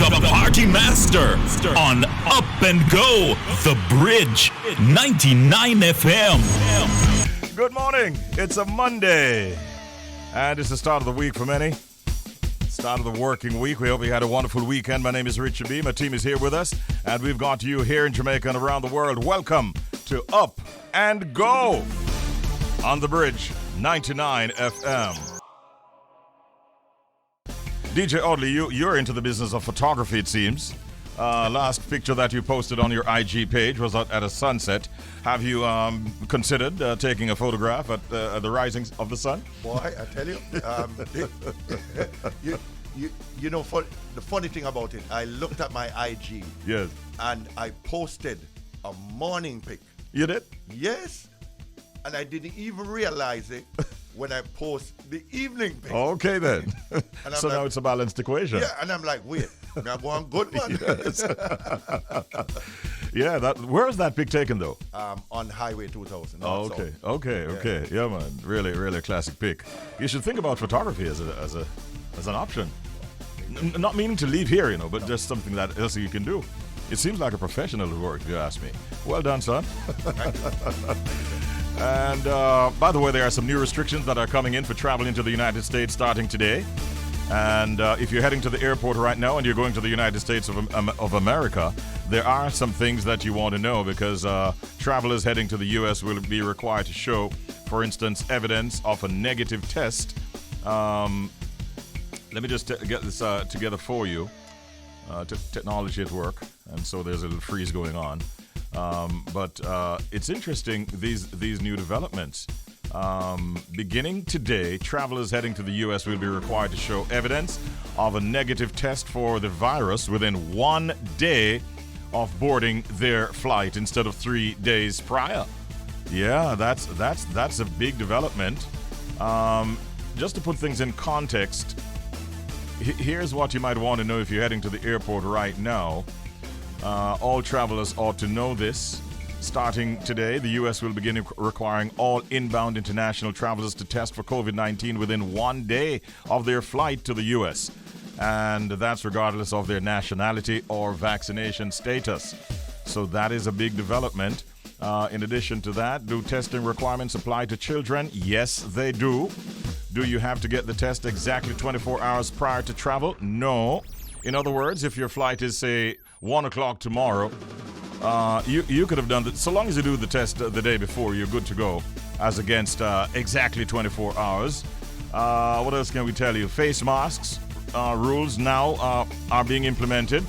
the party master on Up and Go, The Bridge, 99 FM. Good morning. It's a Monday, and it's the start of the week for many. Start of the working week. We hope you had a wonderful weekend. My name is Richie B. My team is here with us, and we've got you here in Jamaica and around the world. Welcome to Up and Go on The Bridge, 99 FM. DJ Audley, you're into the business of photography, it seems. Last picture that you posted on your IG page was at a sunset. Have you considered taking a photograph at the rising of the sun? Boy, I tell you, you know, the funny thing about it, I looked at my IG, yes, and I posted a morning pic. You did? Yes, and I didn't even realize it when I post the evening pic. Okay then. So like, now it's a balanced equation. Yeah, and I'm like, wait, I'm going good one. Yes. Yeah, where was that pic taken though? On Highway 2000. Oh, okay. Yeah, man, really a classic pic. You should think about photography as an option. Not meaning to leave here, you know, but just something that else you can do. It seems like a professional work, if you ask me. Well done, son. And by the way, there are some new restrictions that are coming in for travel into the United States starting today. And if you're heading to the airport right now and you're going to the United States of America, there are some things that you want to know because travelers heading to the U.S. will be required to show, for instance, evidence of a negative test. Let me just get this together for you. Technology at work, and so there's a little freeze going on. But it's interesting, these new developments. Beginning today, travelers heading to the U.S. will be required to show evidence of a negative test for the virus within 1 day of boarding their flight instead of 3 days prior. Yeah, that's a big development. Just to put things in context, here's what you might want to know if you're heading to the airport right now. All travelers ought to know this. Starting today, the U.S. will begin requiring all inbound international travelers to test for COVID-19 within 1 day of their flight to the U.S. And that's regardless of their nationality or vaccination status. So that is a big development. In addition to that, do testing requirements apply to children? Yes, they do. Do you have to get the test exactly 24 hours prior to travel? No. In other words, if your flight is, say, 1 o'clock tomorrow, you could have done that. So long as you do the test the day before, you're good to go, as against exactly 24 hours. What else can we tell you? Face masks rules now are being implemented.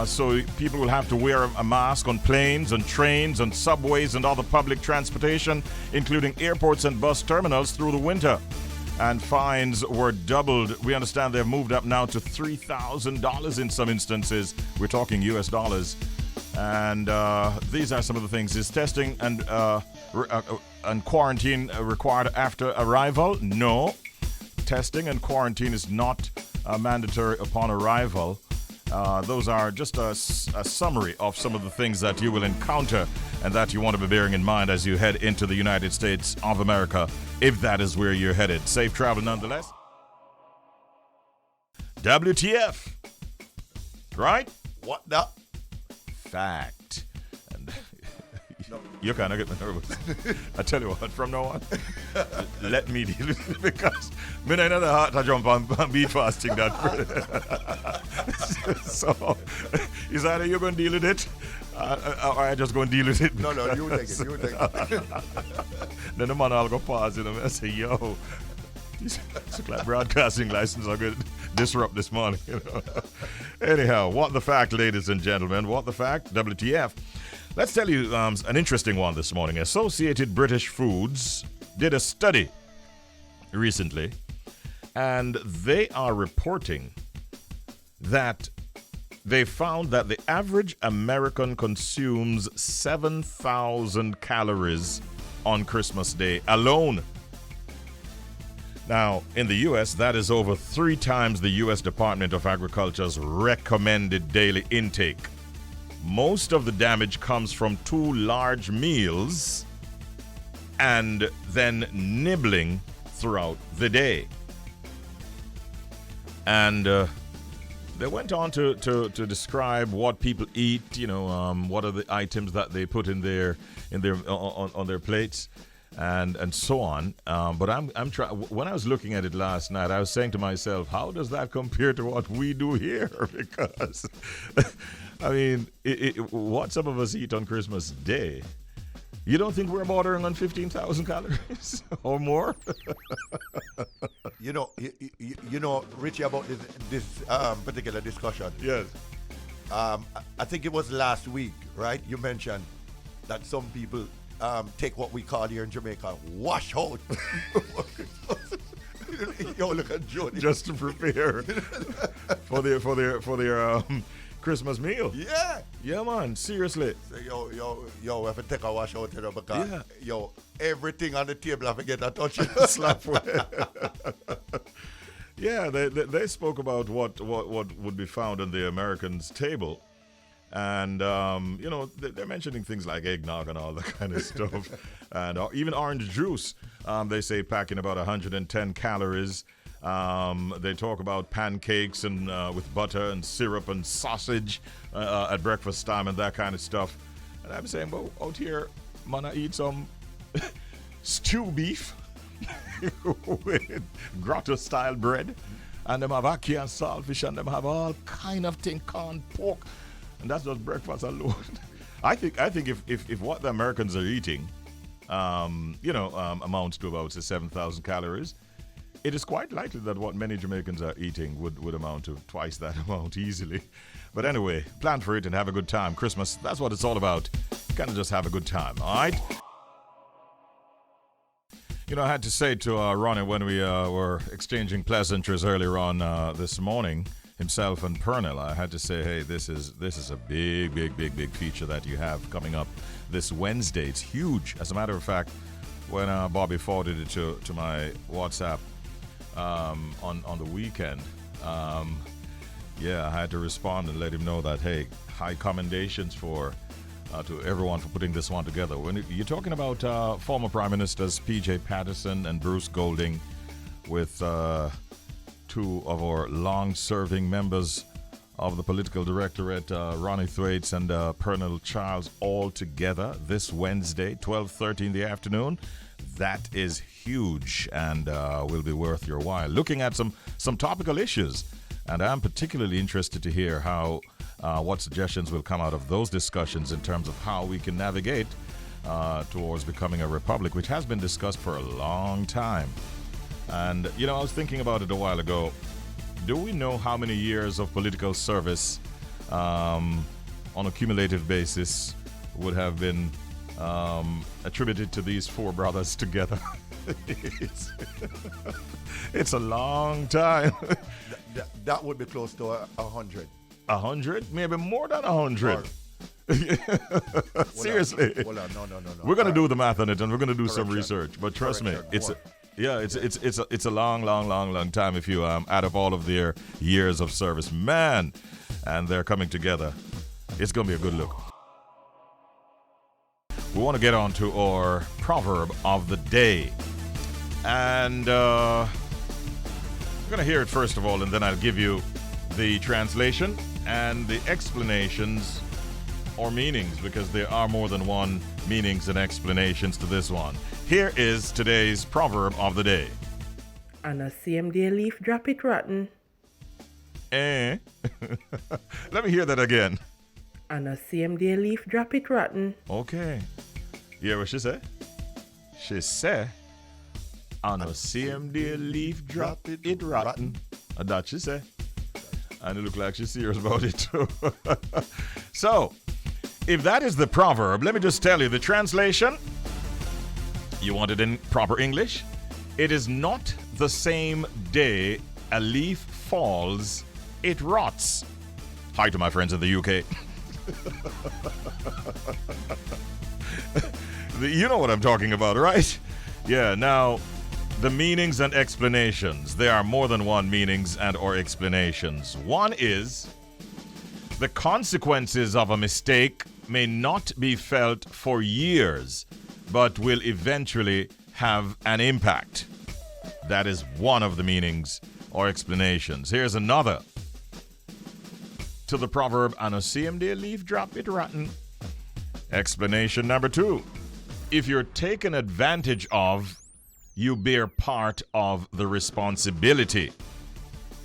So people will have to wear a mask on planes and trains and subways and other public transportation, including airports and bus terminals through the winter. And fines were doubled. We understand they've moved up now to $3,000 in some instances. We're talking US dollars. And these are some of the things. Is testing and quarantine required after arrival? No. Testing and quarantine is not mandatory upon arrival. Those are just a summary of some of the things that you will encounter and that you want to be bearing in mind as you head into the United States of America, if that is where you're headed. Safe travel nonetheless. WTF. Right? What the? Fact. And you kind of get me nervous. I tell you what, from now on, let me deal with it because me I know the heart to jump on beat fasting that. So, is either you're going to deal with it or I just going to deal with it? No, you take it. Then the man will go pause, you know, and say, yo, it's like broadcasting license are going to disrupt this morning, you know. Anyhow, what the fact, ladies and gentlemen, what the fact, WTF. Let's tell you an interesting one this morning. Associated British Foods did a study recently, and they are reporting that they found that the average American consumes 7,000 calories on Christmas Day alone. Now, in the U.S., that is over 3 times the U.S. Department of Agriculture's recommended daily intake. Most of the damage comes from 2 large meals and then nibbling throughout the day. And They went on to describe what people eat, what are the items that they put in their on their plates, and so on. But I'm trying. When I was looking at it last night, I was saying to myself, how does that compare to what we do here? Because I mean, what some of us eat on Christmas Day. You don't think we're bordering on 15,000 calories or more? You know, Richie, about this particular discussion. Yes. I think it was last week, right? You mentioned that some people take what we call here in Jamaica wash out. Yo, look at Jody. Just to prepare for their Christmas meal. Yeah. Yeah, man. Seriously. So, yo, we have to take a wash out, because everything on the table have to get a touch. Slap with. Yeah, they spoke about what would be found on the Americans' table. And, they're mentioning things like eggnog and all that kind of stuff. And even orange juice, they say packing about 110 calories. They talk about pancakes and with butter and syrup and sausage at breakfast time and that kind of stuff. And I'm saying, well, out here, man, I eat some stew beef with grotto-style bread. And them have ackee and saltfish, and them have all kind of thing, corn, pork. And that's just breakfast alone. I think if what the Americans are eating, amounts to about, say, 7,000 calories, it is quite likely that what many Jamaicans are eating would amount to twice that amount easily. But anyway, plan for it and have a good time. Christmas, that's what it's all about. Kind of just have a good time, all right? I had to say to Ronnie when we were exchanging pleasantries earlier on this morning, himself and Pernell, I had to say, hey, this is a big feature that you have coming up this Wednesday. It's huge. As a matter of fact, when Bobby forwarded it to my WhatsApp on the weekend, I had to respond and let him know that, hey, high commendations to everyone for putting this one together. When you're talking about former Prime Ministers P.J. Patterson and Bruce Golding with two of our long-serving members of the political directorate, Ronnie Thwaites and Pernell Charles, all together this Wednesday, 12:30 in the afternoon. That is huge and will be worth your while. Looking at some topical issues, and I'm particularly interested to hear what suggestions will come out of those discussions in terms of how we can navigate towards becoming a republic, which has been discussed for a long time. And, I was thinking about it a while ago. Do we know how many years of political service on a cumulative basis would have been attributed to these four brothers together? It's a long time. That would be close to 100. 100? Maybe more than 100. Seriously. Hold on. No. We're going to do the math on it, and we're going to do some research. But trust me, it's a long time if you add up all of their years of service. Man, and they're coming together. It's going to be a good look. We want to get on to our proverb of the day. And we're going to hear it first of all, and then I'll give you the translation and the explanations or meanings, because there are more than one meanings and explanations to this one. Here is today's proverb of the day. On a same day leaf drop it rotten. Let me hear that again. On a same day leaf drop it rotten. Okay. You hear what she said? She said, on a same day leaf drop it rotten. And that she said. And it looked like she's serious about it too. So, if that is the proverb, let me just tell you the translation. You want it in proper English? It is not the same day a leaf falls, it rots. Hi to my friends in the UK. You know what I'm talking about, right? Yeah, now, the meanings and explanations. There are more than one meanings and or explanations. One is, the consequences of a mistake may not be felt for years, but will eventually have an impact. That is one of the meanings or explanations. Here's another. to the proverb, "On a CMD leaf, drop it rotten." Explanation number 2. If you're taken advantage of, you bear part of the responsibility.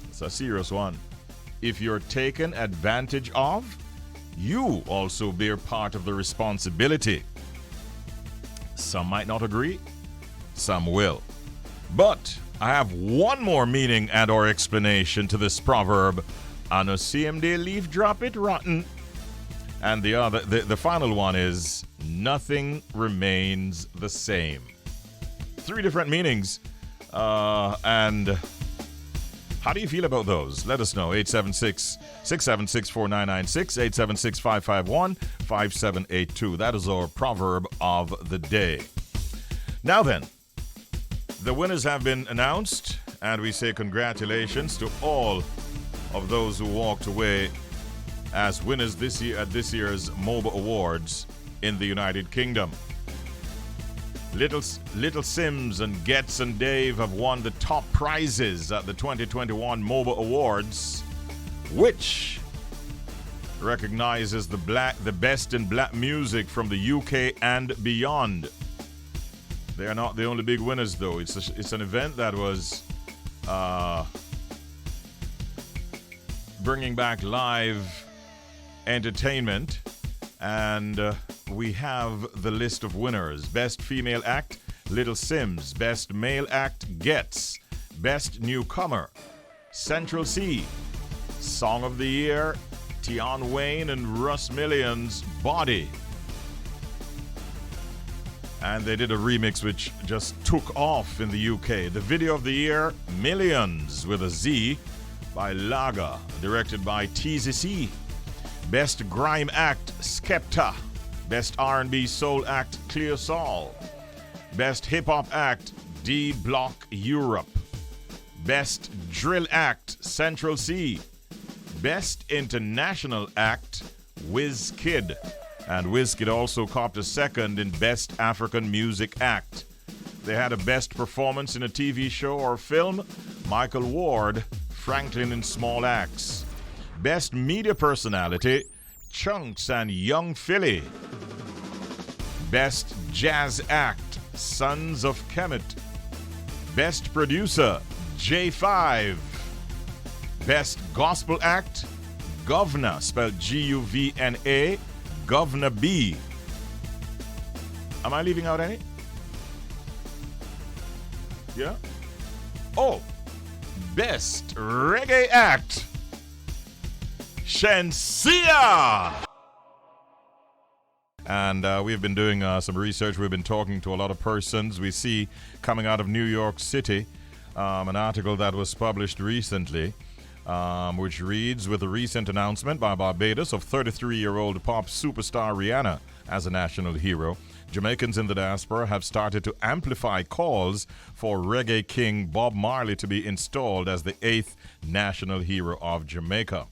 It's a serious one. If you're taken advantage of, you also bear part of the responsibility. Some might not agree, some will. But I have one more meaning and or explanation to this proverb, "On a CMD leaf, drop it rotten." And the final one is, "Nothing remains the same." 3 different meanings. And how do you feel about those? Let us know. 876-676-4996, 876-551-5782. That is our proverb of the day. Now then, the winners have been announced, and we say congratulations to all of those who walked away as winners this year at this year's MOBA Awards in the United Kingdom. Little Sims and Getz and Dave have won the top prizes at the 2021 MOBA Awards, which recognizes the best in black music from the UK and beyond. They are not the only big winners, though. It's an event that was bringing back live entertainment, and we have the list of winners. Best female act, Little Sims. Best male act, Getz. Best newcomer, Central C. Song of the year, Tion Wayne and Russ Million's Body. And they did a remix which just took off in the UK. The video of the year, Millions with a Z by Laga, directed by TZC. Best grime act, Skepta. Best R&B soul act, Clear Sol. Best hip hop act, D Block Europe. Best drill act, Central C. Best international act, Wizkid. And Wizkid also copped a second in Best African Music Act. They had a best performance in a TV show or film, Michael Ward, Franklin in Small Acts. Best Media Personality, Chunks and Young Philly. Best Jazz Act, Sons of Kemet. Best Producer, J5. Best Gospel Act, Govna, spelled Guvna, Govna B. Am I leaving out any? Yeah? Oh, Best Reggae Act, Shensia. And we've been doing some research. We've been talking to a lot of persons. We see coming out of New York City an article that was published recently, which reads, with a recent announcement by Barbados of 33-year-old pop superstar Rihanna as a national hero, Jamaicans in the diaspora have started to amplify calls for reggae king Bob Marley to be installed as the 8th national hero of Jamaica.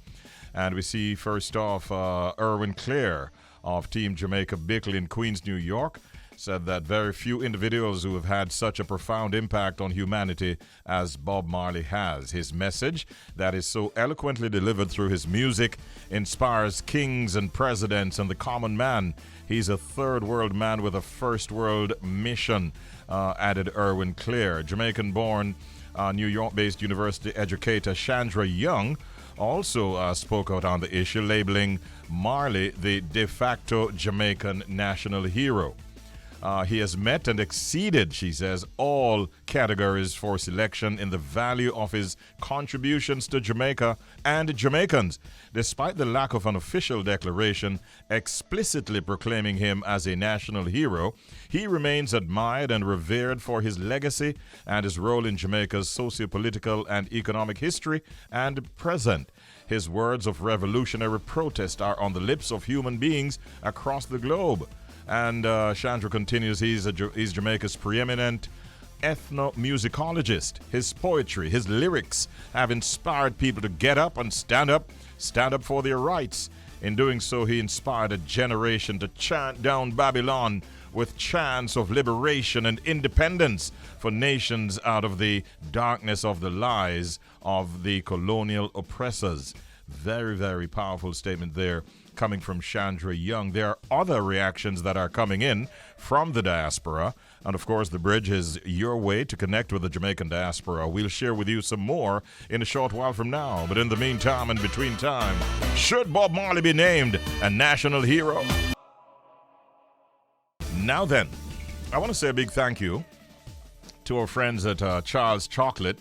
And we see first off Erwin Clare of Team Jamaica Bickle in Queens, New York, said that very few individuals who have had such a profound impact on humanity as Bob Marley has. His message, that is so eloquently delivered through his music, inspires kings and presidents and the common man. He's a third world man with a first world mission, added Erwin Clare. Jamaican-born, New York-based university educator Chandra Young also spoke out on the issue, labeling Marley the de facto Jamaican national hero. He has met and exceeded, she says, all categories for selection in the value of his contributions to Jamaica and Jamaicans, despite the lack of an official declaration explicitly proclaiming him as a national hero. He remains admired and revered for his legacy and his role in Jamaica's socio-political and economic history and present. His words of revolutionary protest are on the lips of human beings across the globe. And Chandra continues, he's Jamaica's preeminent ethnomusicologist. His poetry, his lyrics have inspired people to get up and stand up for their rights. In doing so, he inspired a generation to chant down Babylon with chants of liberation and independence for nations out of the darkness of the lies of the colonial oppressors. Very, very powerful statement there coming from Chandra Young. There are other reactions that are coming in from the diaspora. And of course, the bridge is your way to connect with the Jamaican diaspora. We'll share with you some more in a short while from now. But in the meantime and between time, should Bob Marley be named a national hero? Now then, I want to say a big thank you to our friends at Charles Chocolate.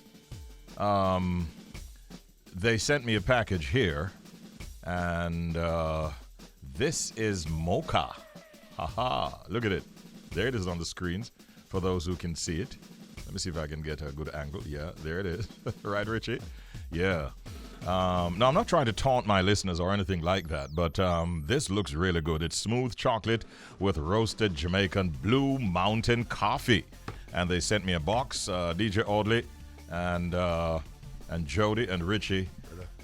They sent me a package here, and this is mocha. Haha, look at it. There it is on the screens for those who can see it. Let me see if I can get a good angle. Yeah, there it is. Right, Richie? Yeah. Now, I'm not trying to taunt my listeners or anything like that, but this looks really good. It's smooth chocolate with roasted Jamaican Blue Mountain coffee. And they sent me a box. DJ Audley and Jody and Richie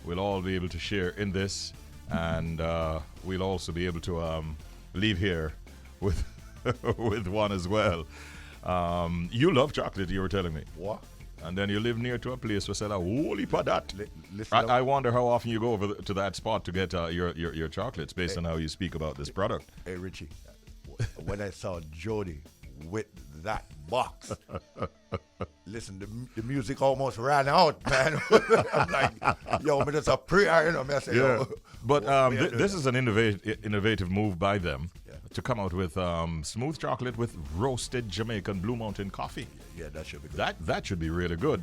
will all be able to share in this. And we'll also be able to leave here with with one as well. You love chocolate, you were telling me. What? And then you live near to a place where sell a whole heap of that. Listen, I wonder how often you go over to that spot to get your chocolates based on how you speak about this product. Hey, Richie, when I saw Jody with that box, listen, the music almost ran out, man. I'm like, yo, man, it's a prayer, you know, I say, Yeah. yo. But this is an innovative move by them to come out with smooth chocolate with roasted Jamaican Blue Mountain coffee. Yeah, that should be good. That should be really good.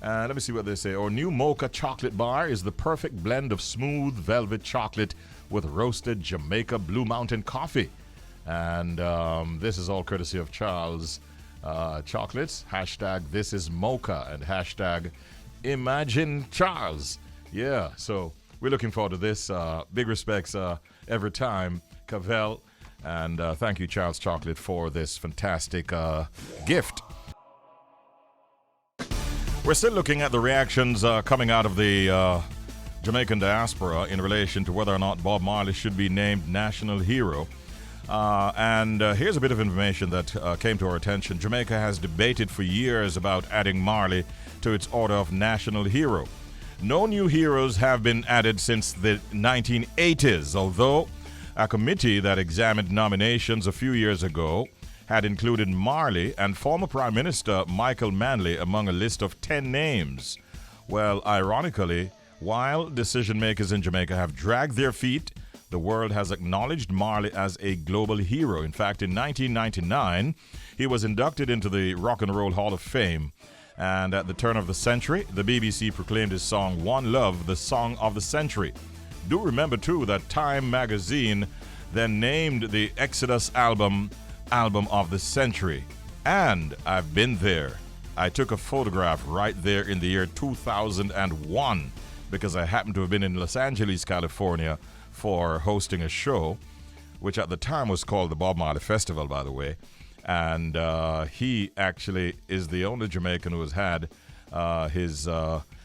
Let me see what they say. Our new mocha chocolate bar is the perfect blend of smooth velvet chocolate with roasted Jamaica Blue Mountain coffee. And this is all courtesy of Charles Chocolates. Hashtag this is mocha and hashtag imagine Charles. Yeah, so we're looking forward to this. Big respects every time, Cavell. And thank you, Charles Chocolate, for this fantastic gift. We're still looking at the reactions coming out of the Jamaican diaspora in relation to whether or not Bob Marley should be named national hero. And here's a bit of information that came to our attention. Jamaica has debated for years about adding Marley to its order of national hero. No new heroes have been added since the 1980s, although a committee that examined nominations a few years ago had included Marley and former Prime Minister Michael Manley among a list of 10 names. Well, ironically, while decision makers in Jamaica have dragged their feet, the world has acknowledged Marley as a global hero. In fact, in 1999, he was inducted into the Rock and Roll Hall of Fame. And at the turn of the century, the BBC proclaimed his song One Love the Song of the Century. Do remember, too, that Time magazine then named the Exodus album of the Century. And I've been there. I took a photograph right there in the year 2001 because I happened to have been in Los Angeles, California for hosting a show, which at the time was called the Bob Marley Festival, by the way. And he actually is the only Jamaican who has had his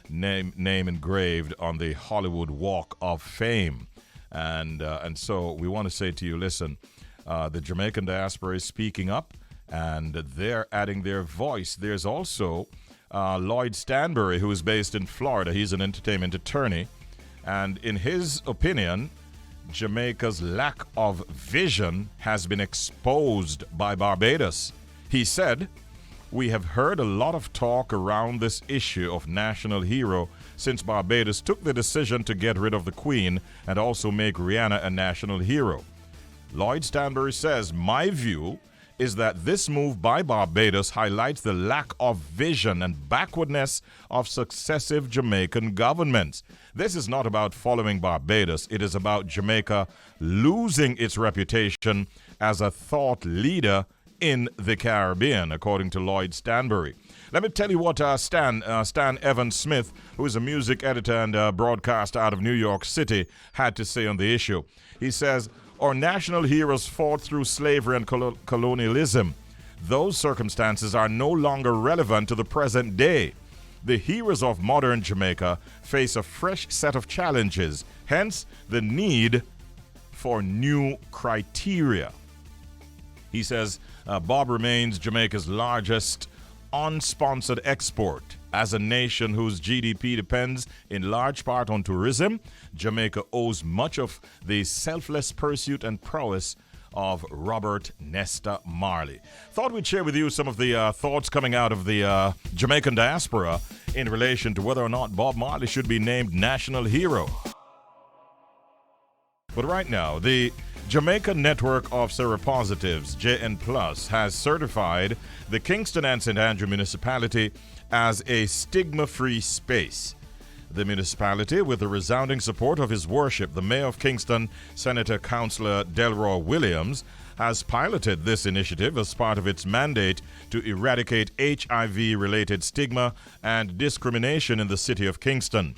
name engraved on the Hollywood Walk of Fame. And so we want to say to you, listen, the Jamaican diaspora is speaking up, and they're adding their voice. There's also Lloyd Stanbury, who is based in Florida. He's an entertainment attorney. And in his opinion, Jamaica's lack of vision has been exposed by Barbados. He said, "We have heard a lot of talk around this issue of national hero since Barbados took the decision to get rid of the Queen and also make Rihanna a national hero." Lloyd Stanbury says, "My view is that this move by Barbados highlights the lack of vision and backwardness of successive Jamaican governments. This is not about following Barbados. It is about Jamaica losing its reputation as a thought leader in the Caribbean," according to Lloyd Stanbury. Let me tell you what Stan Evans Smith, who is a music editor and broadcaster out of New York City, had to say on the issue. He says, "Our national heroes fought through slavery and colonialism. Those circumstances are no longer relevant to the present day. The heroes of modern Jamaica face a fresh set of challenges, hence the need for new criteria." He says, Bob remains Jamaica's largest unsponsored export As a nation whose GDP depends in large part on tourism, Jamaica owes much of the selfless pursuit and prowess of Robert Nesta Marley. Thought we'd share with you some of the thoughts coming out of the Jamaican diaspora in relation to whether or not Bob Marley should be named national hero. But right now, the Jamaican Network of Seropositives, JN+, has certified the Kingston and St. Andrew Municipality as a stigma-free space. The municipality, with the resounding support of His Worship, the Mayor of Kingston, Senator Councillor Delroy Williams, has piloted this initiative as part of its mandate to eradicate HIV-related stigma and discrimination in the city of Kingston.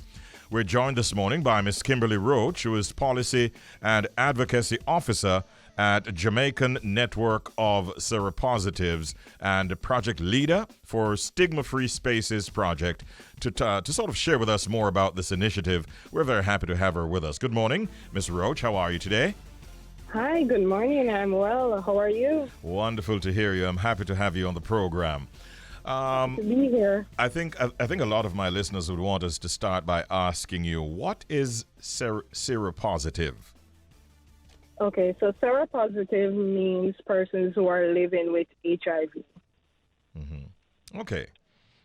We're joined this morning by Ms. Kimberly Roach, who is Policy and Advocacy Officer at Jamaican Network of Seropositives and project leader for Stigma-Free Spaces project to sort of share with us more about this initiative. We're very happy to have her with us. Good morning, Ms. Roach. How are you today? Hi, good morning. I'm well. How are you? Wonderful to hear you. I'm happy to have you on the program. To be here. I think a lot of my listeners would want us to start by asking you, what is seropositive? Okay, so seropositive means persons who are living with HIV. Mm-hmm. Okay,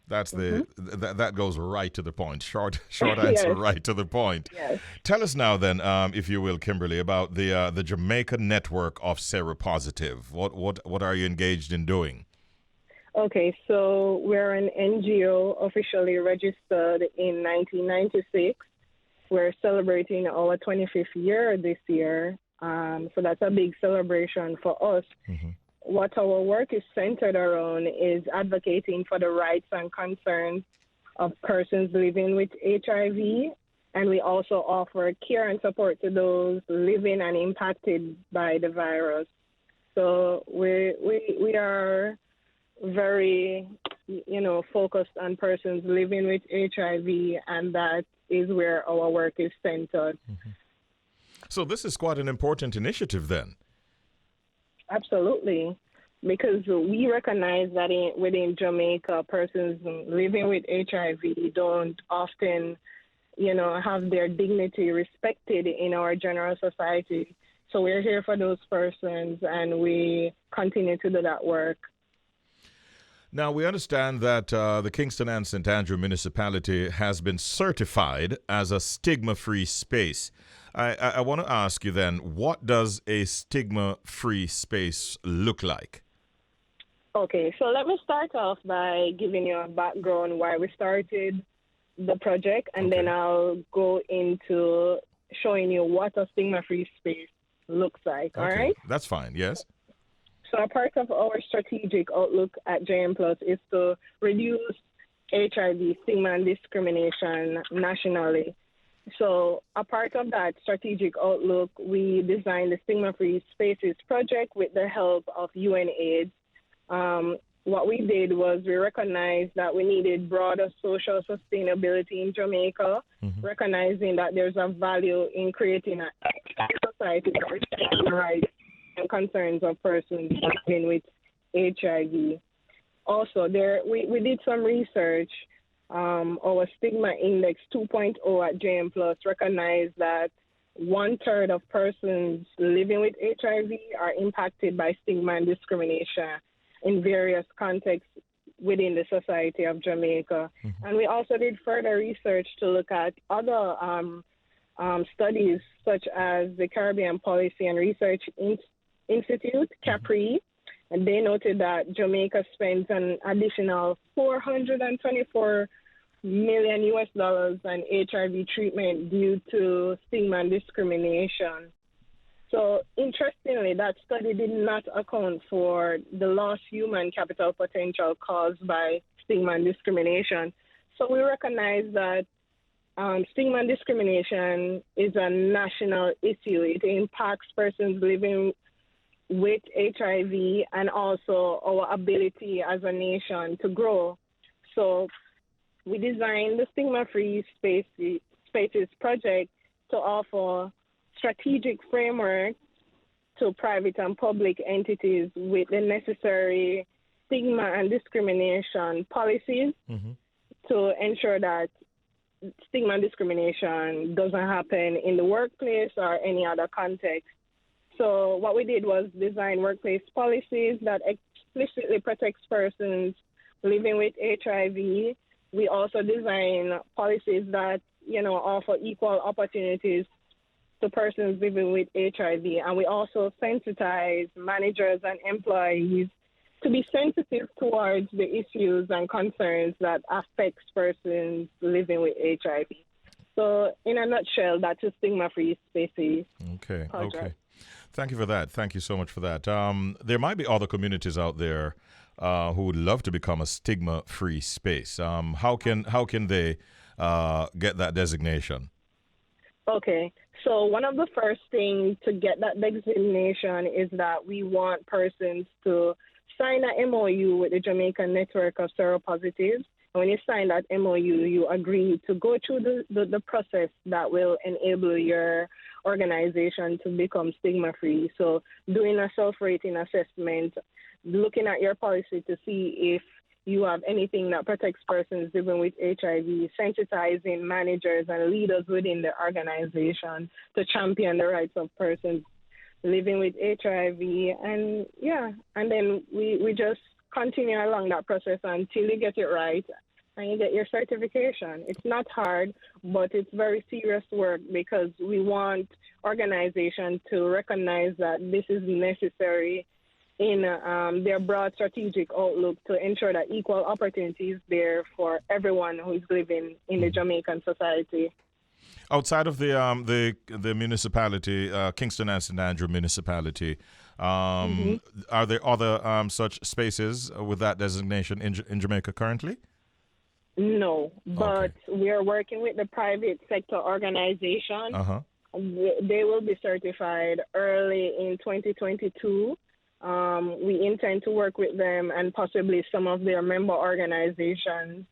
that's that goes right to the point. Short answer, Yes. right to the point. Yes. Tell us now, then, if you will, Kimberly, about the Jamaican Network of Seropositive. What are you engaged in doing? Okay, so we're an NGO officially registered in 1996. We're celebrating our 25th year this year. So that's a big celebration for us. Mm-hmm. What our work is centered around is advocating for the rights and concerns of persons living with HIV, and we also offer care and support to those living and impacted by the virus. So we are very, focused on persons living with HIV, and that is where our work is centered. Mm-hmm. So this is quite an important initiative then. Absolutely, because we recognize that within Jamaica, persons living with HIV don't often, have their dignity respected in our general society. So we're here for those persons, and we continue to do that work. Now, we understand that the Kingston and St. Andrew Municipality has been certified as a stigma-free space. I want to ask you then, what does a stigma-free space look like? Okay, so let me start off by giving you a background why we started the project, and then I'll go into showing you what a stigma-free space looks like, all right? That's fine, yes. So a part of our strategic outlook at JM Plus is to reduce HIV stigma and discrimination nationally. So a part of that strategic outlook, we designed the Stigma-Free Spaces project with the help of UNAIDS. What we did was we recognized that we needed broader social sustainability in Jamaica, recognizing that there's a value in creating a society that respects the rights and concerns of persons living with HIV. Also, we did some research. Our Stigma Index 2.0 at JM Plus recognized that 1/3 of persons living with HIV are impacted by stigma and discrimination in various contexts within the society of Jamaica. And we also did further research to look at other studies, such as the Caribbean Policy and Research Institute, CAPRI, and they noted that Jamaica spends an additional $424 million on HIV treatment due to stigma and discrimination. So interestingly, that study did not account for the lost human capital potential caused by stigma and discrimination. So we recognize that stigma and discrimination is a national issue. It impacts persons living with HIV and also our ability as a nation to grow. So we designed the Stigma-Free Spaces project to offer strategic framework to private and public entities with the necessary stigma and discrimination policies to ensure that stigma and discrimination doesn't happen in the workplace or any other context. So what we did was design workplace policies that explicitly protects persons living with HIV. We also design policies that, offer equal opportunities to persons living with HIV. And we also sensitize managers and employees to be sensitive towards the issues and concerns that affects persons living with HIV. So in a nutshell, that's a stigma-free spaces. Okay, project. okay. Thank you for that. Thank you so much for that. There might be other communities out there who would love to become a stigma-free space. How can they get that designation? Okay, so one of the first things to get that designation is that we want persons to sign an MOU with the Jamaican Network of Seropositives. And when you sign that MOU, you agree to go through the process that will enable your organization to become stigma-free. So doing a self-rating assessment, looking at your policy to see if you have anything that protects persons living with HIV, sensitizing managers and leaders within the organization to champion the rights of persons living with HIV. And then we just continue along that process until you get it right and you get your certification. It's not hard, but it's very serious work because we want organizations to recognize that this is necessary in their broad strategic outlook to ensure that equal opportunity is there for everyone who is living in the Jamaican society. Outside of the municipality, Kingston and St. Andrew Municipality, are there other such spaces with that designation in Jamaica currently? No, but we are working with the private sector organization. They will be certified early in 2022. We intend to work with them and possibly some of their member organizations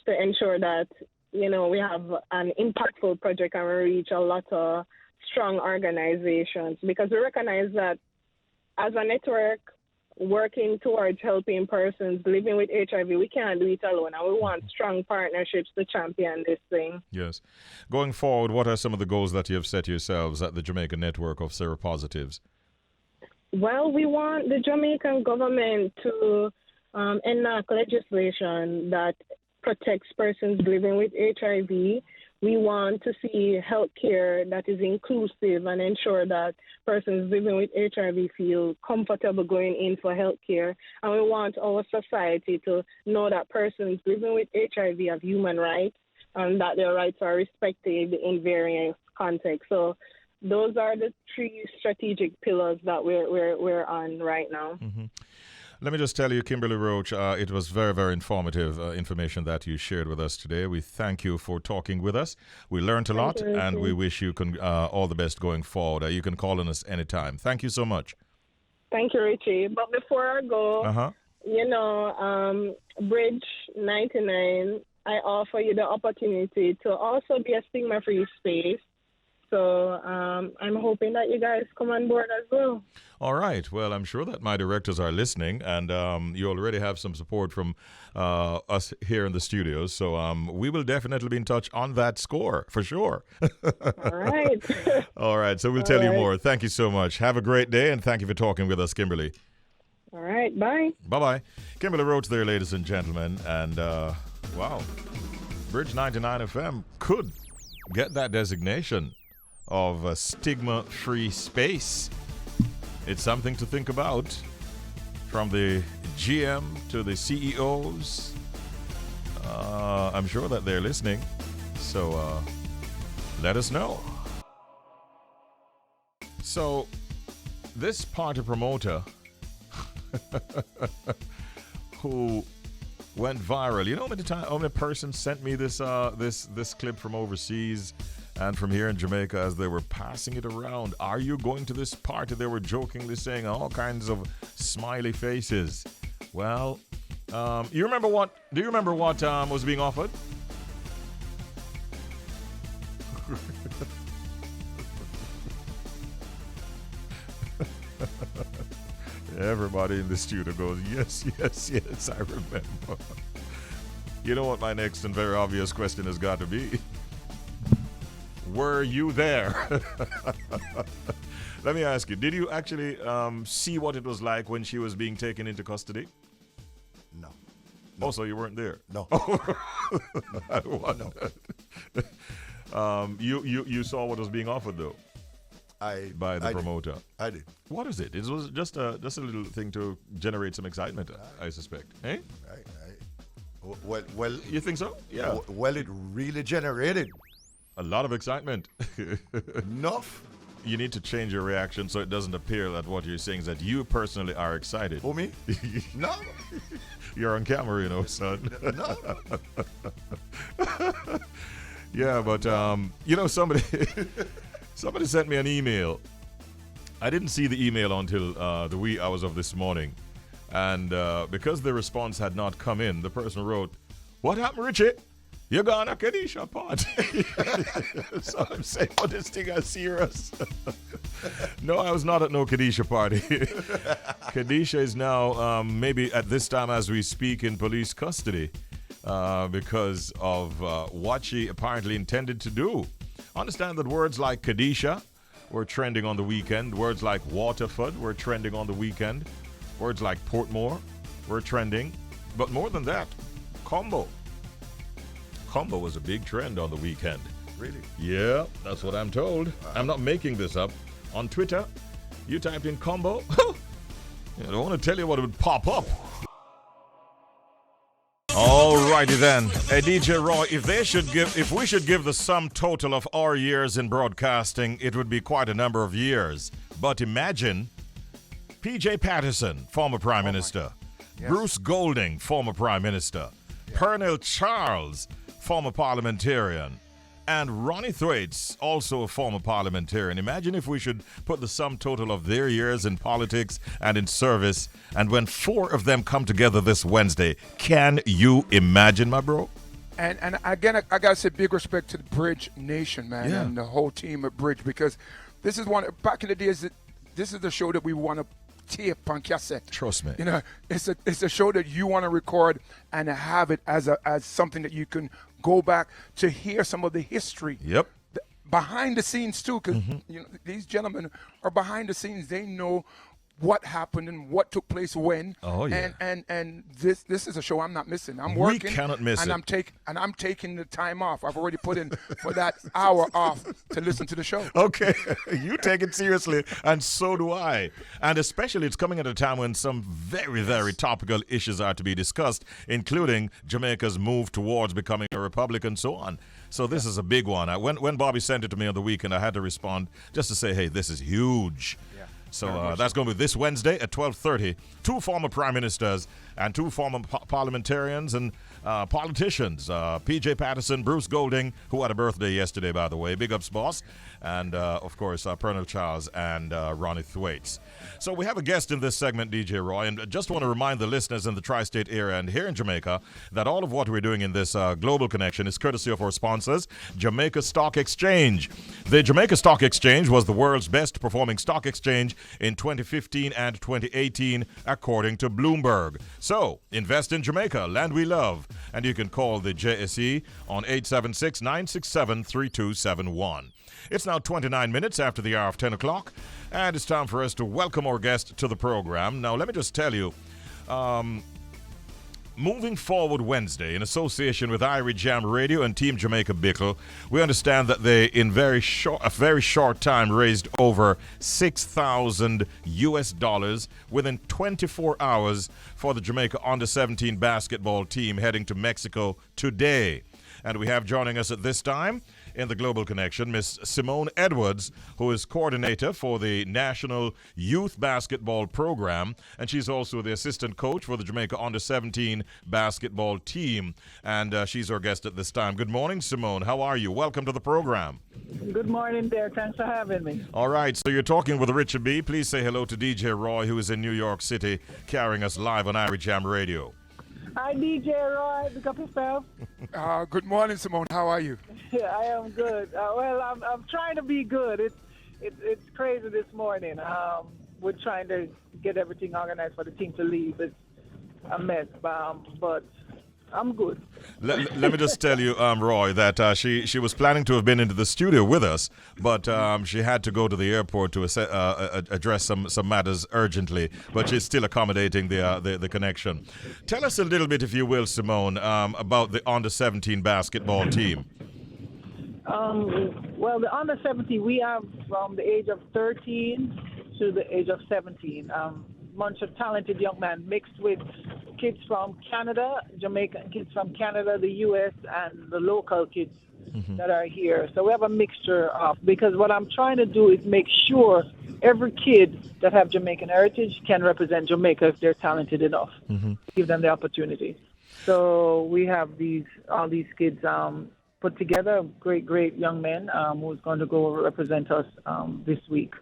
to ensure that, we have an impactful project and we reach a lot of strong organizations because we recognize that as a network working towards helping persons living with HIV, we can't do it alone, and we want strong partnerships to champion this thing. Yes. Going forward, what are some of the goals that you have set yourselves at the Jamaican Network of Seropositives? Well, we want the Jamaican government to enact legislation that protects persons living with HIV. We want to see health care that is inclusive and ensure that persons living with HIV feel comfortable going in for health care. And we want our society to know that persons living with HIV have human rights and that their rights are respected in various contexts. So those are the three strategic pillars that we're on right now. Let me just tell you, Kimberly Roach, it was very, very informative information that you shared with us today. We thank you for talking with us. We learned a lot, and we wish you all the best going forward. You can call on us anytime. Thank you so much. Thank you, Richie. But before I go, Bridge 99, I offer you the opportunity to also be a stigma-free space. So I'm hoping that you guys come on board as well. All right. Well, I'm sure that my directors are listening, and you already have some support from us here in the studios. So we will definitely be in touch on that score, for sure. All right. All right. So we'll tell you more. Thank you so much. Have a great day, and thank you for talking with us, Kimberly. All right. Bye. Bye-bye. Kimberly Roach there, ladies and gentlemen. And, wow, Bridge 99 FM could get that designation of a stigma-free space. It's something to think about. From the GM to the CEOs, I'm sure that they're listening. So let us know. So this party promoter who went viral, you know how many persons sent me this clip from overseas and from here in Jamaica as they were passing it around? Are you going to this party? They were jokingly saying all kinds of smiley faces. Well, do you remember what was being offered? Everybody in the studio goes, yes, I remember. You know what my next and very obvious question has got to be? Were you there? Let me ask you, did you actually see what it was like when she was being taken into custody? No. Oh, so you weren't there? No. I wondered. You saw what was being offered, though? By the promoter. I did. What is it? It was just a little thing to generate some excitement, I suspect. Eh? Well, you think so? Yeah. Well, it really generated a lot of excitement. Enough. You need to change your reaction so it doesn't appear that what you're saying is that you personally are excited. Who, me? No. You're on camera, you know, son. No. Yeah, but you know, somebody sent me an email. I didn't see the email until the wee hours of this morning. And because the response had not come in, the person wrote, "What happened, Richie? You're going to Kadisha party." So I'm saying, oh, this thing is serious. No, I was not at no Kadisha party. Kadisha is now, maybe at this time as we speak, in police custody because of what she apparently intended to do. Understand that words like Kadisha were trending on the weekend. Words like Waterford were trending on the weekend. Words like Portmore were trending. But more than that, Combo. Combo was a big trend on the weekend. Really? Yeah, that's what I'm told. I'm not making this up. On Twitter, you typed in Combo. I don't want to tell you what would pop up. Alrighty then. Hey, DJ Roy, if we should give the sum total of our years in broadcasting, it would be quite a number of years. But imagine PJ Patterson, former Prime Minister. Yes. Bruce Golding, former Prime Minister. Yeah. Pernell Charles, former parliamentarian. And Ronnie Thwaites, also a former parliamentarian. Imagine if we should put the sum total of their years in politics and in service, and when 4 of them come together this Wednesday, can you imagine, my bro? And again, I got to say big respect to the Bridge Nation, man, and the whole team at Bridge, because this is one, back in the days, this is the show that we want to tape on cassette. Trust me. You know, it's a show that you want to record and have it as something that you can go back to hear some of the history. Yep. Behind the scenes too, because you know, these gentlemen are behind the scenes. They know what happened and what took place when. Oh yeah. And this is a show I'm not missing. I'm working. We cannot miss it. I'm taking the time off. I've already put in for that hour off to listen to the show. Okay. You take it seriously, and so do I. And especially it's coming at a time when some very, very topical issues are to be discussed, including Jamaica's move towards becoming a republic and so on. So this is a big one. When Bobby sent it to me on the weekend, I had to respond just to say, hey, this is huge. Yeah. So that's going to be this Wednesday at 12:30. 2 former prime ministers and 2 former parliamentarians and politicians. PJ Patterson, Bruce Golding, who had a birthday yesterday, by the way. Big ups, boss. And, of course, Pernell Charles and Ronnie Thwaites. So we have a guest in this segment, DJ Roy, and just want to remind the listeners in the tri-state area and here in Jamaica that all of what we're doing in this global connection is courtesy of our sponsors, Jamaica Stock Exchange. The Jamaica Stock Exchange was the world's best performing stock exchange in 2015 and 2018, according to Bloomberg. So, invest in Jamaica, land we love, and you can call the JSE on 876-967-3271. It's now 29 minutes after the hour of 10 o'clock, and it's time for us to welcome our guest to the program. Now, let me just tell you, moving forward Wednesday, in association with Irie Jam Radio and Team Jamaica Bickle, we understand that they, in a very short time, raised over $6,000 within 24 hours for the Jamaica Under-17 basketball team heading to Mexico today. And we have joining us at this time in the Global Connection, Miss Simone Edwards, who is coordinator for the National Youth Basketball Program, and she's also the assistant coach for the Jamaica Under-17 basketball team, and she's our guest at this time. Good morning, Simone. How are you? Welcome to the program. Good morning there. Thanks for having me. All right, so you're talking with Richie B. Please say hello to DJ Roy, who is in New York City, carrying us live on Irie Jam Radio. Hi, DJ Roy. Pick up yourself. Good morning, Simone. How are you? Yeah, I am good. Well, I'm trying to be good. It's crazy this morning. We're trying to get everything organized for the team to leave. It's a mess, but I'm good. Let me just tell you, Roy, that she was planning to have been into the studio with us, but she had to go to the airport to address some matters urgently. But she's still accommodating the connection. Tell us a little bit, if you will, Simone, about the under-17 basketball team. Well, the under 17, we have from the age of 13 to the age of 17. Bunch of talented young men mixed with kids from Canada, Jamaican kids from Canada, the U.S., and the local kids that are here. So we have a mixture of, because what I'm trying to do is make sure every kid that have Jamaican heritage can represent Jamaica if they're talented enough. Give them the opportunity. So we have all these kids put together, great young men who's going to go represent us this week.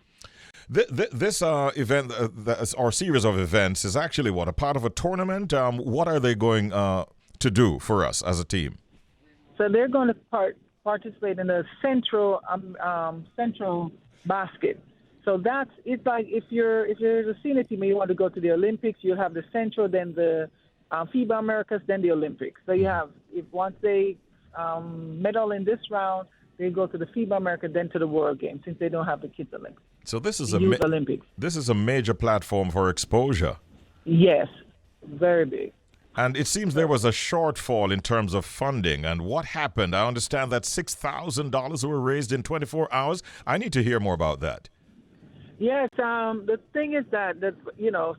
This event, or series of events, is actually a part of a tournament? What are they going to do for us as a team? So they're going to participate in the central basket. So it's like if you're a senior team and you want to go to the Olympics, you'll have the central, then the FIBA Americas, then the Olympics. So you have, once they medal in this round, they go to the FIBA America, then to the World Games, since they don't have the Kids Olympics. So this is Olympics. This is a major platform for exposure. Yes, very big. And it seems there was a shortfall in terms of funding. And what happened? I understand that $6,000 were raised in 24 hours. I need to hear more about that. Yes, the thing is that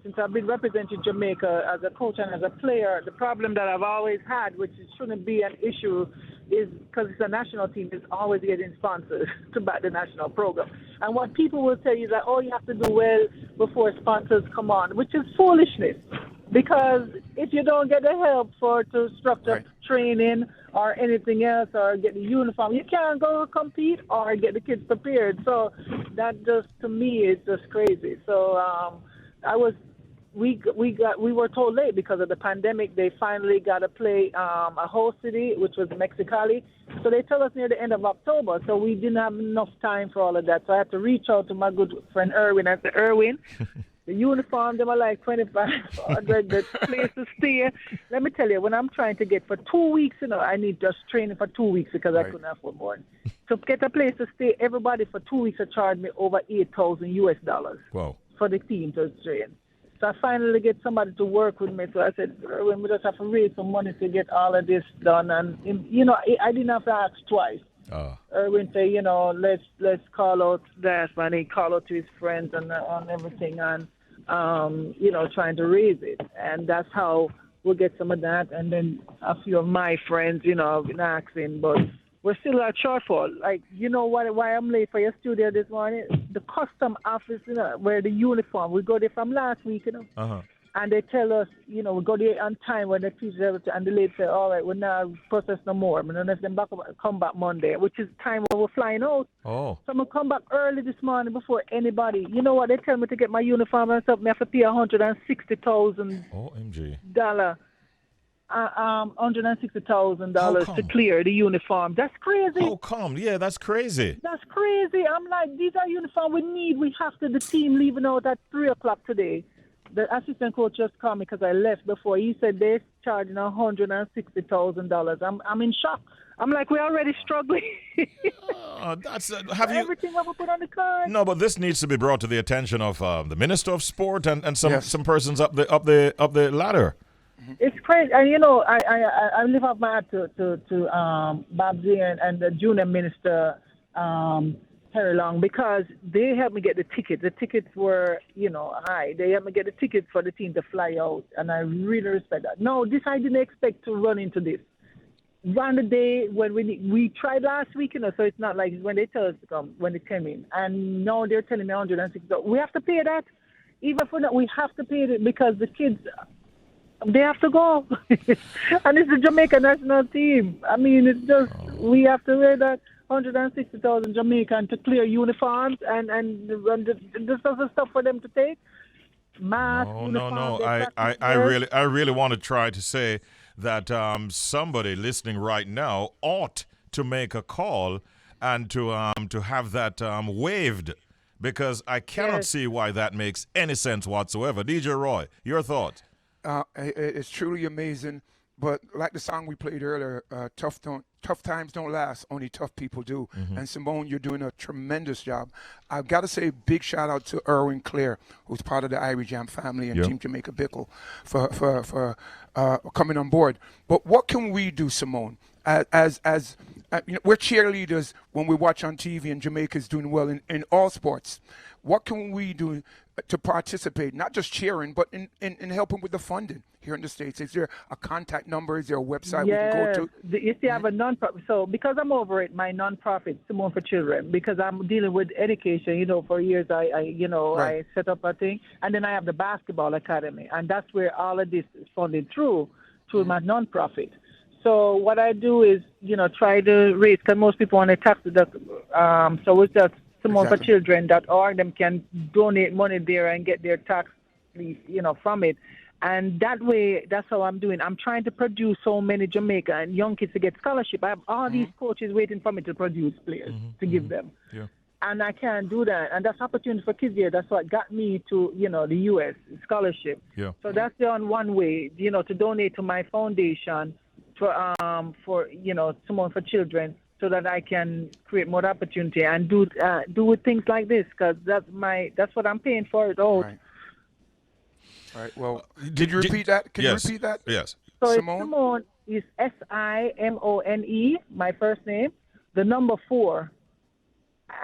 since I've been representing Jamaica as a coach and as a player, the problem that I've always had, which shouldn't be an issue, is because it's a national team, is always getting sponsors to back the national program. And what people will tell you is that, you have to do well before sponsors come on, which is foolishness. Because if you don't get the help to structure training or anything else or get the uniform, you can't go compete or get the kids prepared. So that just, to me, is just crazy. So we were told late because of the pandemic. They finally got to play a host city, which was Municipality. So they told us near the end of October. So we didn't have enough time for all of that. So I had to reach out to my good friend Erwin. I said, Erwin, the uniform, they were like $2,500. The place to stay. Let me tell you, when I'm trying to get for 2 weeks, I need just training for 2 weeks because I couldn't afford more. To get a place to stay, everybody for 2 weeks charged me over $8,000 Wow. for the team to train. So I finally get somebody to work with me. So I said, Erwin, we just have to raise some money to get all of this done. And, I didn't have to ask twice. Erwin said, let's call out that, and he called out to his friends and on everything, and trying to raise it. And that's how we'll get some of that. And then a few of my friends, I've been asking, but we're still at shortfall. Like, why I'm late for your studio this morning? The custom office, where the uniform, we go there from last week, and they tell us, we go there on time when the teacher, and the lady say, all right, we're not process no more. I don't know if them come back Monday, which is time when we're flying out. Oh. So I'm going to come back early this morning before anybody. You know what? They tell me to get my uniform and stuff. I have to pay $160,000. OMG. $160,000 to clear the uniform. That's crazy. How come? Yeah, that's crazy. That's crazy. I'm like, these are uniforms we need. We have to. The team leaving out at 3 o'clock today. The assistant coach just called me because I left before. He said they're charging $160,000. I'm in shock. I'm like, we're already struggling. Everything we put on the card. No, but this needs to be brought to the attention of the Minister of Sport and some persons up the ladder. It's crazy, and I live up my hat to Babsy and the junior minister Harry Long, because they helped me get the tickets. The tickets were high. They helped me get the tickets for the team to fly out, and I really respect that. No, this I didn't expect to run into this. Run the day when we tried last week, so it's not like when they tell us to come when they came in, and now they're telling me 160. We have to pay that, even for that. We have to pay it because the kids. They have to go. And it's the Jamaica national team. I mean, it's just, we have to wear that 160,000 Jamaican to clear uniforms and this other stuff for them to take. Mask, No. I really want to try to say that somebody listening right now ought to make a call and to have that waived, because I cannot see why that makes any sense whatsoever. DJ Roy, your thoughts? It's truly amazing But like the song we played earlier, tough times don't last, only tough people do. And Simone, you're doing a tremendous job. I've got to say big shout out to Erwin Clare, who's part of the Irie Jam family and Team Jamaica Bickle for coming on board. But what can we do, Simone, as we're cheerleaders when we watch on TV and Jamaica's doing well in all sports. What can we do to participate, not just cheering, but in helping with the funding here in the States? Is there a contact number? Is there a website we can go to? You see, I have a non-profit. So because I'm over it, my non-profit, Simone for Children, because I'm dealing with education, for years I set up a thing. And then I have the basketball academy. And that's where all of this is funded through my non-profit. So what I do is, try to raise, because most people want to tax deduct. So it's just SimoneForChildren.org. Them can donate money there and get their tax relief, from it. And that way, that's how I'm doing. I'm trying to produce so many Jamaica and young kids to get scholarship. I have all these coaches waiting for me to produce players to give them. Yeah. And I can't do that. And that's opportunity for kids here. That's what got me to, the U.S. scholarship. Yeah. So that's the one way, to donate to my foundation for Simone for Children, so that I can create more opportunity and do with things like this, because that's what I'm paying for it all. Right. All right. Well, did you repeat that? Can you repeat that? Yes. So Simone is Simone, my first name, the number 4,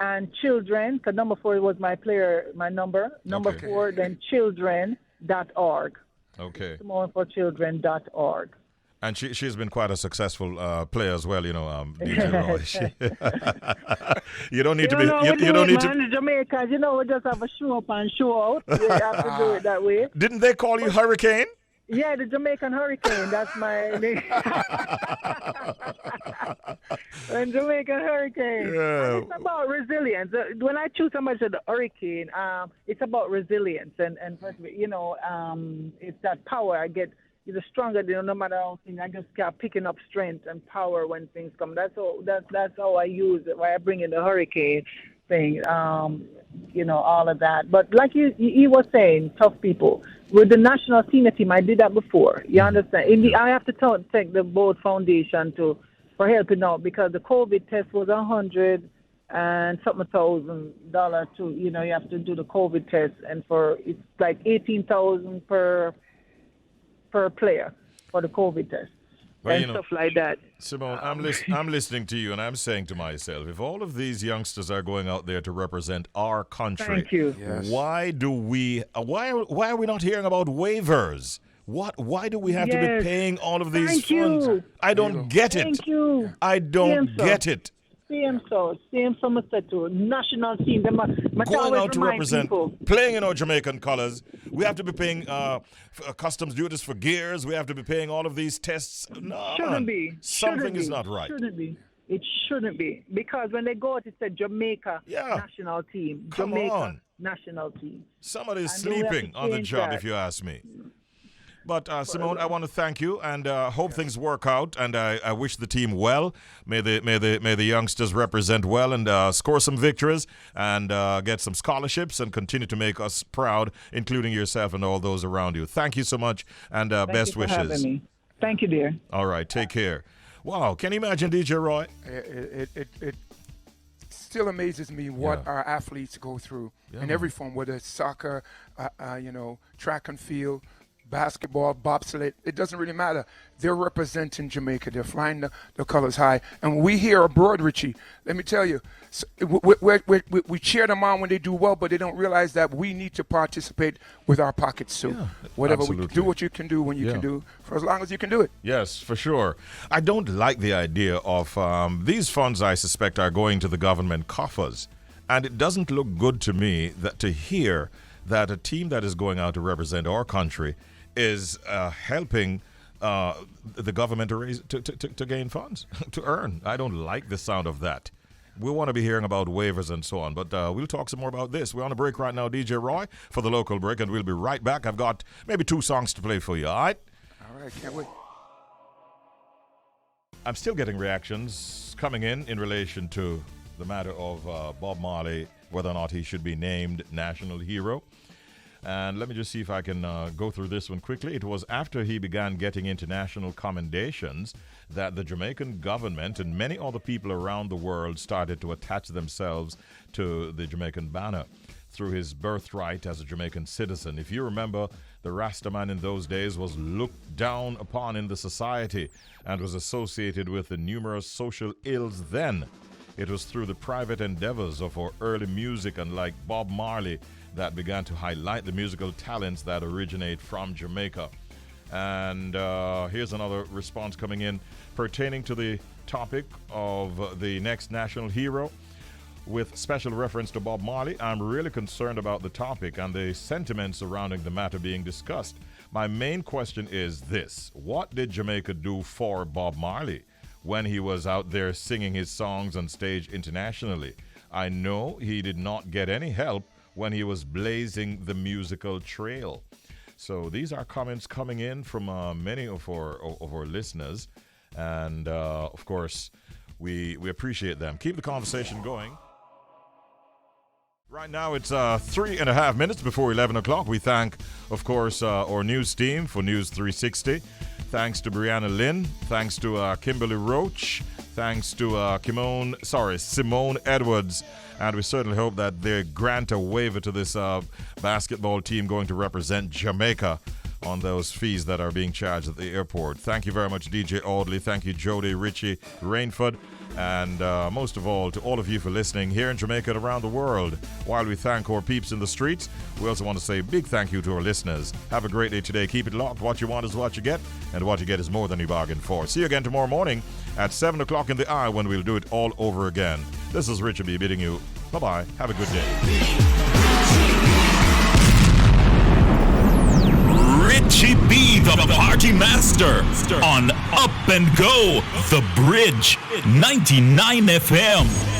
and children, because number 4 was my number. Number 4, then children.org. Okay. SimoneForChildren.org. And she's been quite a successful player as well, DJ Roy. You don't need to be. You don't need to. In Jamaica, we just have a show up and show out. We have to do it that way. Didn't they call you Hurricane? Yeah, the Jamaican Hurricane. That's my name. The Jamaican Hurricane. Yeah. It's about resilience. When I choose somebody to the Hurricane, it's about resilience and it's that power I get. The stronger, no matter how things. I just kept picking up strength and power when things come. That's how I use it. Why I bring in the hurricane thing, all of that. But like he was saying, tough people with the national senior team. I did that before. You understand? I have to thank the Board Foundation for helping out, because the COVID test was $100 and something $1,000 too. You have to do the COVID test, and it's like $18,000 per player for the COVID test and stuff like that. Simone, I'm listening to you, and I'm saying to myself, if all of these youngsters are going out there to represent our country, thank you. Yes. Why are we not hearing about waivers? Why do we have to be paying all of these funds? I don't get it. Thank you. I don't get it. Same Somerset too. National team. Going out to represent, people. Playing in our Jamaican colors. We have to be paying customs duties for gears. We have to be paying all of these tests. No, shouldn't be. Something is not right. Shouldn't be. It shouldn't be, because when they go out, it said Jamaica national team. Come Jamaica on. National team. Somebody's sleeping on the job, if you ask me. But Simone, I want to thank you, and hope things work out. And I wish the team well. May the youngsters represent well and score some victories and get some scholarships and continue to make us proud, including yourself and all those around you. Thank you so much, and best wishes. Thank you for having me. Thank you, dear. All right, take care. Wow, can you imagine, DJ Roy? It still amazes me what our athletes go through in every form, whether it's soccer, track and field, basketball, bobsled, it doesn't really matter. They're representing Jamaica. They're flying the colors high. And we here abroad, Richie, let me tell you, we cheer them on when they do well, but they don't realize that we need to participate with our pockets too. Yeah, whatever absolutely. We do what you can do when you can do, for as long as you can do it. Yes, for sure. I don't like the idea of these funds, I suspect, are going to the government coffers. And it doesn't look good to me to hear that a team that is going out to represent our country is helping the government to gain funds, to earn. I don't like the sound of that. We want to be hearing about waivers and so on, but we'll talk some more about this. We're on a break right now, DJ Roy, for the local break, and we'll be right back. I've got maybe 2 songs to play for you, all right? All right, can't wait. I'm still getting reactions coming in relation to the matter of Bob Marley, whether or not he should be named national hero. And let me just see if I can go through this one quickly. It was after he began getting international commendations that the Jamaican government and many other people around the world started to attach themselves to the Jamaican banner through his birthright as a Jamaican citizen. If you remember, the Rastaman in those days was looked down upon in the society and was associated with the numerous social ills then. It was through the private endeavors of our early music, unlike Bob Marley, that began to highlight the musical talents that originate from Jamaica. And here's another response coming in pertaining to the topic of the next national hero. With special reference to Bob Marley, I'm really concerned about the topic and the sentiments surrounding the matter being discussed. My main question is this: what did Jamaica do for Bob Marley when he was out there singing his songs on stage internationally? I know he did not get any help when he was blazing the musical trail. So these are comments coming in from many of our listeners, and of course we appreciate them. Keep the conversation going. Right now it's 3.5 minutes before 11 o'clock. We thank, of course, our news team for News 360. Thanks to Breeanna Lyn. Thanks to Kimberly Roach. Thanks to Simone Edwards. And we certainly hope that they grant a waiver to this basketball team going to represent Jamaica on those fees that are being charged at the airport. Thank you very much, DJ Audley. Thank you, Jody, Richie, Rainford. And most of all, to all of you for listening here in Jamaica and around the world. While we thank our peeps in the streets, we also want to say a big thank you to our listeners. Have a great day today. Keep it locked. What you want is what you get, and what you get is more than you bargained for. See you again tomorrow morning at 7 o'clock in the hour when we'll do it all over again. This is Richie B bidding you bye-bye. Have a good day. Richie B, the party master, on Up and Go, The Bridge, 99 FM.